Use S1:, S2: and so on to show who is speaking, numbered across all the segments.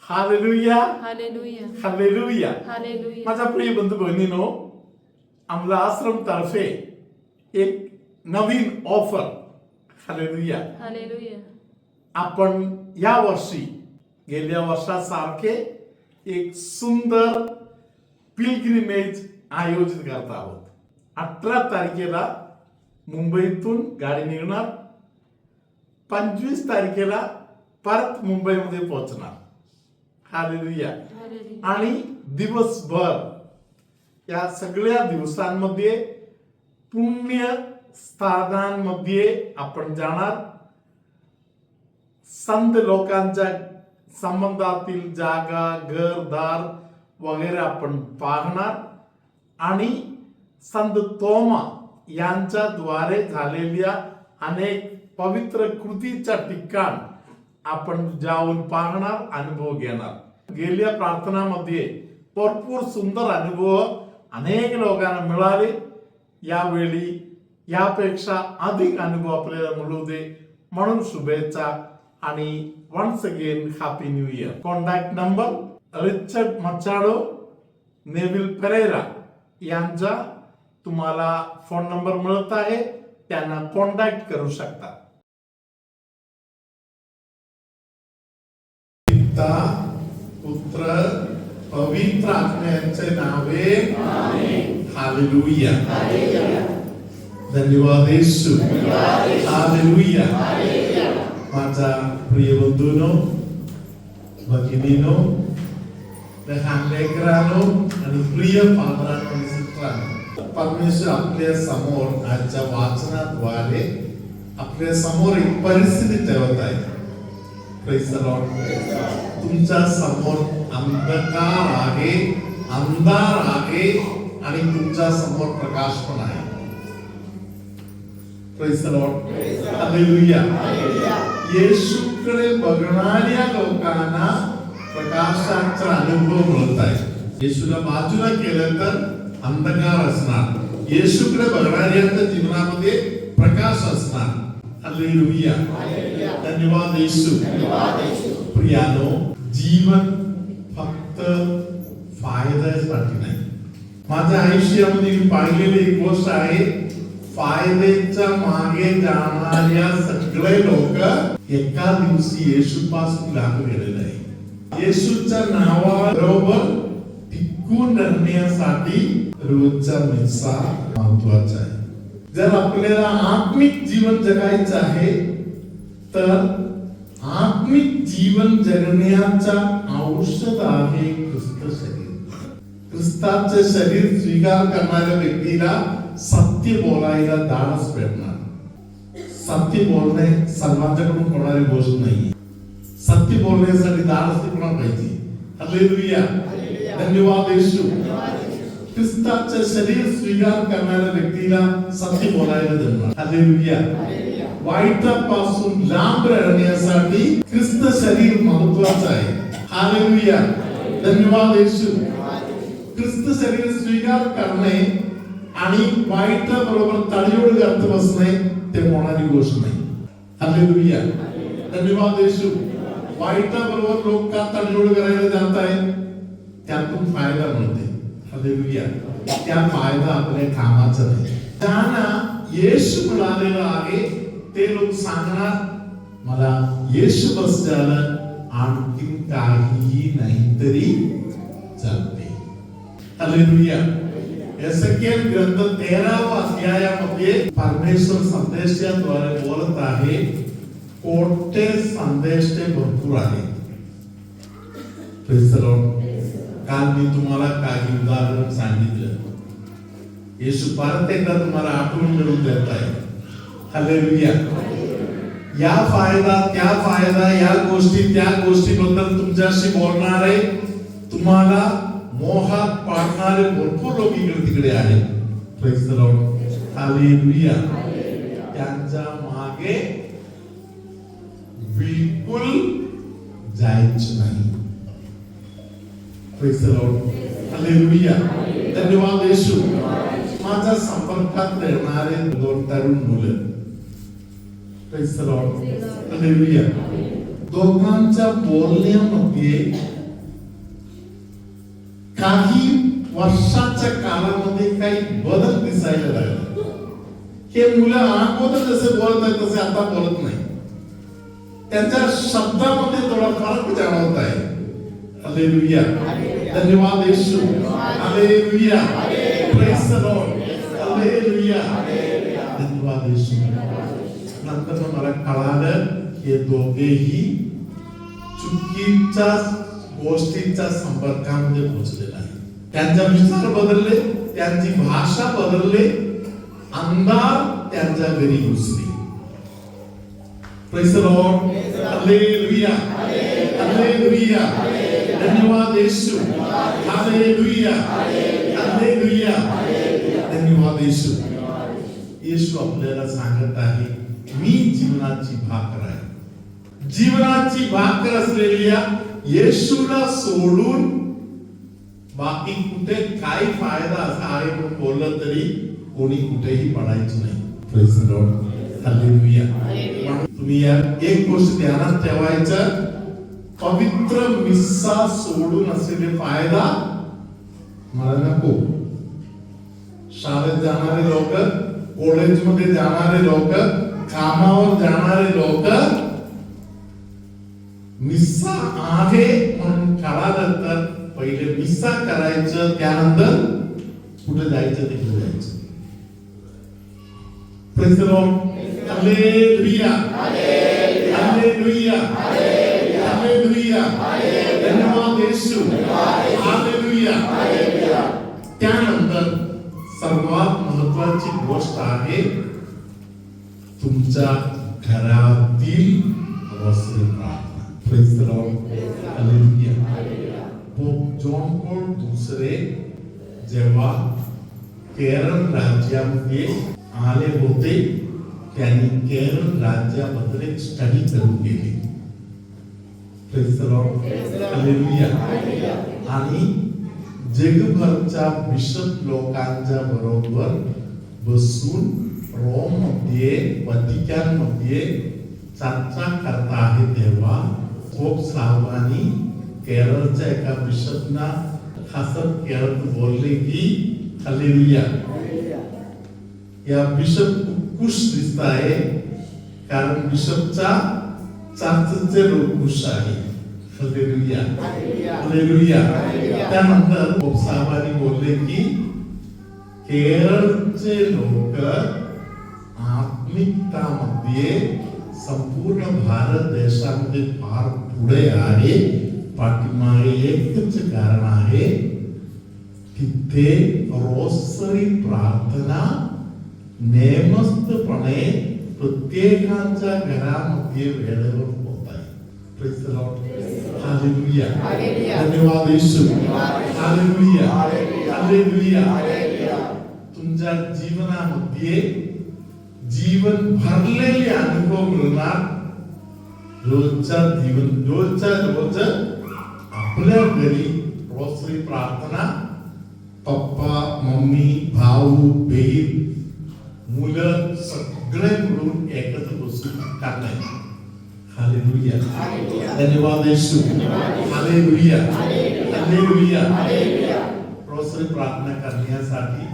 S1: Hallelujah,
S2: hallelujah,
S1: hallelujah.
S2: Hallelujah.
S1: माझ्या प्रिय बंधू बहिणीनो, आमला आश्रम तर्फे एक नवीन ऑफर. हालेलुया.
S2: हालेलुया.
S1: आपण या वर्षी गेल्या वर्षासारखे एक सुंदर पिलग्रिमेज आयोजित करत आहोत. 18 तारखेला मुंबईतून गाडी निघणार, 25 तारखेला परत मुंबईमध्ये पोहोचणार. हालेलुया.
S2: हालेलुया.
S1: आणि दिवसभर या सगळ्या दिवसांमध्ये पुण्य स्थानांमध्ये आपण जाणार. संत लोकांच्या संबंधातील जागा, घरदार वगैरे आपण पाहणार आणि संत तोमा यांच्याद्वारे झालेल्या अनेक पवित्र कृतीच्या ठिकाण आपण जाऊन पाहणार, अनुभव घेणार. गेल्या प्रार्थनामध्ये भरपूर सुंदर अनुभव अनेक लोकांना मिळाले. यावेळी यापेक्षा अधिक अनुभव आपल्याला मिळू दे म्हणून शुभेच्छा आणि once again happy new year. Contact number Richard Machado, Neville Pereira यांचा तुम्हाला फोन नंबर मिळत आहे, त्यांना कॉन्टॅक्ट करू शकता. पिता, पुत्र, पवित्र आत्म्याचे नावे. हालेलुया. धन्यवाद येशू. हालेलुया. माझा प्रिय बंधूंनो, भगिनीनो, लहान लेकरांनो आणि प्रिय फादरांनो आणि सिस्टरांनो, परमेश्वर आपल्या समोर आजच्या वाचनाद्वारे आपल्या समोर एक परिस्थिती ठेवत आहे. Praise the Lord. तुमच्या समोर अंधकार आहे, अंधार आहे आणि तुमच्या समोर प्रकाश पण आहे. Praise the lord. हालेलुया. येशूकडे बघणाऱ्या लोकांना प्रकाशाचा अनुभव मिळत आहे. येशूला बाजूला केलं तर अंधकार असणार, येशूकडे बघणाऱ्यांच्या जीवनामध्ये प्रकाश असणार. हालेलुया. धन्यवाद येशू. प्रियानो, जीवन फक्त फायद्यासाठी नाही. माझ्या आयुष्यामध्ये मी पाहिलेली एक गोष्ट आहे, फायद्याच्या मागे जाणाऱ्या सगळे लोक एका दिवशी येशूपासून लांब गेलेले आहे. येशूच्या नावाबरोबर टिकून राहण्यासाठी रोजचा मिसा महत्वाचा आहे. जर आपल्याला आत्मिक जीवन जगायचं आहे तर आत्मिक जीवन जगण्याचा औषध आहे ख्रिस्त शरीर. ख्रिस्ताचे शरीर स्वीकार करणाऱ्या व्यक्तीला सत्य बोलायला धाडस भेटणार. सत्य बोलणे सर्वांच्याकडून होणारी गोष्ट नाही. सत्य बोलण्यासाठी धाडस कोणाला पाहिजे. हालेलुया. धन्यवाद येशू. ख्रिस्ताचे शरीर स्वीकार करणाऱ्या व्यक्तीला सत्य बोलायला जमणार. हालेलुया. वाईटापासून लांब राहण्यासाठी ख्रिस्त शरीर महत्वाचं आहे. हालेलुया. धन्यवाद येशू. ख्रिस्त शरीर स्वीकार करणे आणि वाईटा बरोबर तडजोड करत बसणे ते होणारी गोष्ट नाही. हालेलुया. धन्यवाद येशू. वाईटा बरोबर लोक का तडजोड करायला जात आहेत, त्यातून फायदा मिळते. हालेलुया. त्या फायदा आपल्या कामाचा नाही. त्यांना येशू मिळालेला आहे ते लोक सांगणार, मला येशू बस झालं, आणखी काहीही नाही तरी चालते. हालेलुया. एसेकिएल ग्रंथ 13व्या अध्यायामध्ये परमेश्वर संदेशाद्वारे बोलत आहे. कोणते संदेश ते भरपूर आहे. Praise the Lord. काल मी तुम्हाला काही उदाहरण सांगितलं. येशू परत एकदा तुम्हाला आठवण करून देत आहे. हालेलुया. या फायदा त्या फायदा, या गोष्टी त्या गोष्टीबद्दल तुमच्याशी बोलणार आहे. तुम्हाला मोहात पाडणारे भरपूर लोक इकडे तिकडे आहेत. Praise the lord. हालेलुया. त्यांच्या मागे बिलकुल जायचं नाही. Praise the lord. हालेलुया. धन्यवाद येशू. माझ्या संपर्कात राहणारे 2 तरुण मुलं. Praise the lord. हालेलुया. दोघांच्या बोलण्यामध्ये काही वर्षाच्या कालामध्ये काही बदल दिसायला लागले. हे मुलं अगोदर जसे बोलत आहेत तसे आता बोलत नाही. त्यांच्या शब्दामध्ये थोडा फरक जाणवत आहे. हालेलुया. धन्यवाद Yeshu. Hallelujah. Praise the lord. Hallelujah. धन्यवाद येशू. नंतर मला कळालं हे दोघेही चुकीच्या गोष्टीच्या संपर्कामध्ये पोहोचलेले आहे. त्यांचे विचार बदलले, त्यांची भाषा बदलले, अंधार त्यांच्या घरी घुसले. Praise the lord. Hallelujah. Hallelujah. धन्यवाद येशू. हालेलुया. हालेलुया. धन्यवाद येशू. येशू आपल्याला सांगत आहे, मी जीवनाची भाकर आहे. जीवनाची भाकर असलेल्या येशूला सोडून बाकी कुठे काय फायदा असा आहे म्हणून बोललं तरी कोणी कुठेही पडायचं नाही. Praise the lord. हालेलुया. तुम्ही या एक गोष्ट ध्यानात ठेवायचं, पवित्र मिस्सा सोडून असलेले फायदा मला नको. शाळेत जाणारे लोक, कॉलेजमध्ये जाणारे लोक, कामावर जाणारे लोक मिस्सा आहे म्हणून कळालं तर पहिले मिस्सा करायचं, त्यानंतर कुठे जायचं तिकडे जायचं. Praise the lord. Hallelujah. Hallelujah. Hallelujah. धन्यवाद येशू. हालेलुया. त्यानंतर सर्वात महत्वाची गोष्ट आहे तुमच्या घरातील रोसरी प्रार्थना. Praise the lord. Hallelujah. Pope John Paul दुसरे जेव्हा केरळ राज्यामध्ये आले होते, त्यांनी केरळ राज्याबद्दल एक स्टडी करून गेली. Praise the lord. हालेलुया. आणि जगभरच्या बिशप लोकांच्या बरोबर बसून रोम मध्ये, व्हॅटिकन मध्ये चर्चा करता आहे तेव्हा पोप साहेबांनी केरळच्या एका बिशपना हसत खेळत बोलले की हालेलुया, या बिशप खुश दिसत आहे कारण बिशपचा चर्चचे लोक खुश आहे. हालेलुया. हालेलुया. त्यानंतर पोप साहेबांनी बोलले की केरळचे लोक आत्मिकतामध्ये संपूर्ण भारत देशामध्ये फार पुढे आहे. पाठीमागे एकच कारण आहे, तिथे रोसरी प्रार्थना नेमस्तपणे प्रत्येकाच्या घरामध्ये वेळेवर होत आहे. Praise the lord. हालेलुया. धन्यवाद येशू. हालेलुया. हालेलुया. तुमच्या जीवनामध्ये जीवन भरलेले अनुभव मिळणार. रोजच्या रोज आपल्या घरी रोसरी प्रार्थना पप्पा, मम्मी, भाऊ, बहीण, मुलं सगळे मिळून एकत्र बसून करणार. हालेलुया. धन्यवाद येशू. हालेलुया. हालेलुया. रोसरी प्रार्थना करण्यासाठी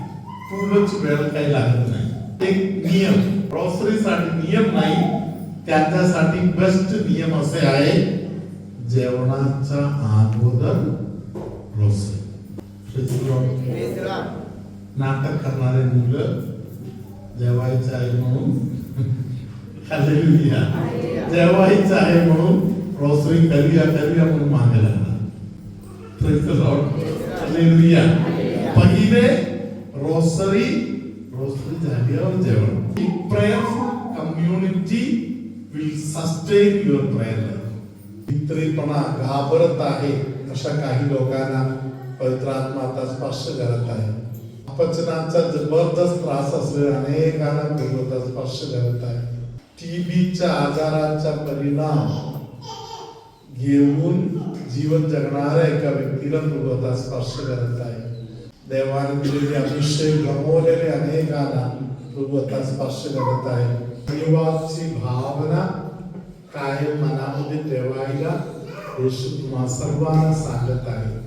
S1: खूपच वेळ काही लागत नाही. एक नियम, रोसरीसाठी नियम नाही, त्याच्यासाठी बेस्ट नियम असे आहे, जेवणाच्या अगोदर रोसरी. नाटक करणारे मुलं जेवायचं आहे म्हणून हालेलुया, जेवायचं आहे म्हणून रोसरी करूया म्हणून मागे लागणार. Praise the lord. हालेलुया. पहिले रोसरी झाल्यावर जेवण. Prayerful community will sustain your prayer life. मित्रपणा घाबरत आहे अशा काही लोकांना पवित्र आत्मा आता स्पर्श करत आहे. अपचनाचा जबरदस्त त्रास असलेल्या अनेकांना देवता स्पर्श करत आहे. टीबीच्या आजाराचा परिणाम घेऊन जीवन जगणाऱ्या एका व्यक्तीला देवता स्पर्श करत आहे. देवाने दिलेले अभिषेक गमावलेले अनेकांना देवता स्पर्श करत आहे. देवाची भावना कायम मनामध्ये ठेवा. येशू तुम्हा सर्वांना सांगत आहे,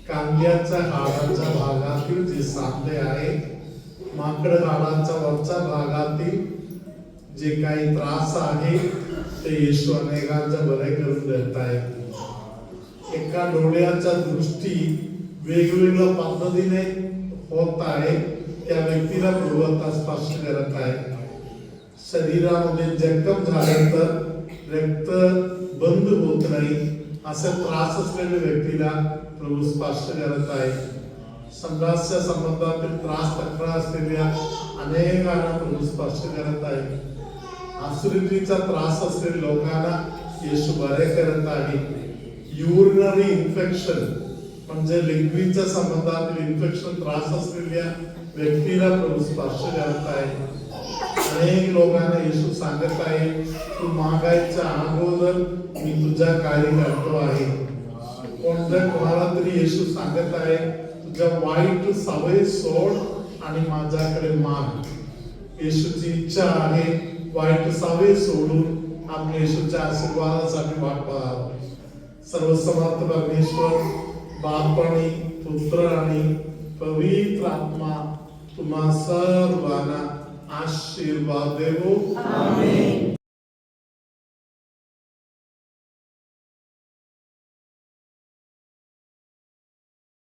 S1: कांद्याच्या हाडाच्या भागातील जे सांधे आहे, माकड हाडाच्या वरच्या भागातील जे काही त्रास आहे ते येशू अनेकांच्या बरे करून देत आहे. एका डोळ्याच्या दृष्टी वेगवेगळ्या पद्धतीने होत आहे, त्या व्यक्तीला प्रभू आता स्पर्श करत आहे. शरीरामध्ये जखम झाले तर रक्त बंद होत नाही, असे त्रास असलेल्या व्यक्तीला प्रभू स्पर्श करत आहे. संघाच्या संबंधातील त्रास तक्रार असलेल्या अनेकांना प्रभू स्पर्श करत आहे. ऍसिडिटीचा त्रास असलेल्या लोकांना येशू बरे करत आहे. युरिनरी इन्फेक्शन म्हणजे लिंगवीच्या संबंधातील इन्फेक्शन त्रास असलेल्या व्यक्तीला प्रभू स्पर्श करत आहे. अनेक लोकांना येशू सांगत आहे, तू मागायच्या अगोदर मी तुझ्या कार्य करतो आहे. कोणाला तरी येशू सांगत आहे, तुझ्या वाईट सवय सोड आणि माझ्याकडे माग. येशूची इच्छा आहे वाईट सवय सोडून आपण येशूच्या आशीर्वादासाठी वाट पाहावं. सर्वसमर्थ परमेश्वर, बाप आणि पुत्र आणि पवित्र आत्मा तुम्हा सर्वांना आशीर्वाद देवो. आमेन.